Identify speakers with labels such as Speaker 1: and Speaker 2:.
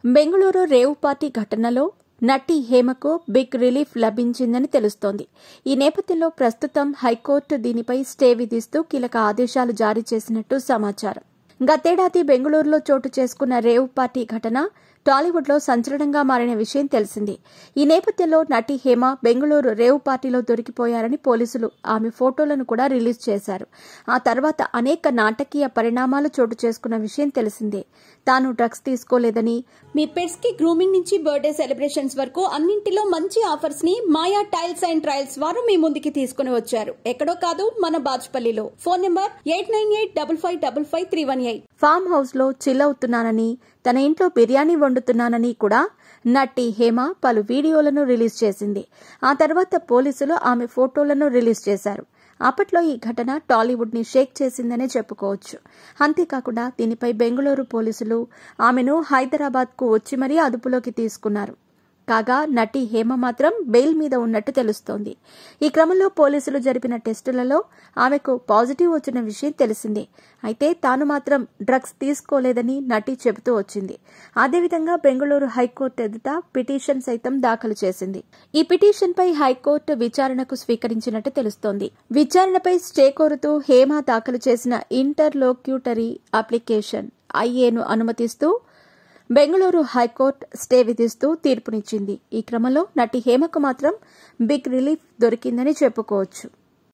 Speaker 1: Bengaluru rave party ఘటనలో నటి హేమకు big relief లభించిందని తెలుస్తోంది. ఈ నేపథ్యంలో ప్రస్తుతం హైకోర్టు దీనిపై స్టే విధిస్తూ కీలక ఆదేశాలు జారీ చేసినట్టు సమాచారం. గతేడాది బెంగళూరులో చోటు చేసుకున్న రేవ్ పార్టీ ఘటన టాలీవుడ్లో సంచలనంగా మారిన విషయం తెలిసిందే. ఈ నేపథ్యంలో నటి హేమ బెంగళూరు రేవ్ పార్టీలో దొరికిపోయారని పోలీసులు ఆమె ఫోటోలను కూడా రిలీజ్ చేశారు. ఆ తర్వాత అనేక నాటకీయ పరిణామాలు చోటు చేసుకున్న విషయం తెలిసిందే. తాను డ్రగ్స్ తీసుకోలేదని, మీ పెట్స్ కి గ్రూమింగ్ నుంచి బర్త్డే సెలబ్రేషన్స్ వరకు అన్నింటిలో మంచి ఆఫర్స్ ని మాయా టైల్స్ అండ్ ట్రయల్స్ వారు మీ ముందుకి తీసుకుని వచ్చారు. ఎక్కడో కాదు, మన బాజ్పల్లిలో. Phone number 8985555318. ఫామ్ హౌస్ లో చిల్ అవుతున్నానని, తన ఇంట్లో బిర్యానీ వండుతున్నానని కూడా నటి హేమ పలు వీడియోలను రిలీజ్ చేసింది. ఆ తర్వాత పోలీసులు ఆమె ఫోటోలను రిలీజ్ చేశారు. అప్పట్లో ఈ ఘటన టాలీవుడ్ ని షేక్ చేసిందనే చెప్పుకోవచ్చు. అంతేకాకుండా దీనిపై బెంగళూరు పోలీసులు ఆమెను హైదరాబాద్ కు వచ్చి మరీ అదుపులోకి తీసుకున్నారు. కాగా నటి హేమ మాత్రం బెయిల్ మీద ఉన్నట్టు తెలుస్తోంది. ఈ క్రమంలో పోలీసులు జరిపిన టెస్టులలో ఆమెకు పాజిటివ్ వచ్చిన విషయం తెలిసిందే. అయితే తాను మాత్రం డ్రగ్స్ తీసుకోలేదని నటి చెబుతూ వచ్చింది. అదేవిధంగా బెంగళూరు హైకోర్టు ఎదుట పిటిషన్ సైతం దాఖలు చేసింది. ఈ పిటిషన్పై హైకోర్టు విచారణకు స్వీకరించినట్టు తెలుస్తోంది. విచారణపై స్టే కోరుతూ హేమ దాఖలు చేసిన ఇంటర్లోక్యూటరీ అప్లికేషన్ ఐఏను అనుమతిస్తూ బెంగళూరు హైకోర్టు స్టే విధిస్తూ తీర్పునిచ్చింది. ఈ క్రమంలో నటి హేమకు మాత్రం బిగ్ రిలీఫ్ దొరికిందని చెప్పుకోవచ్చు.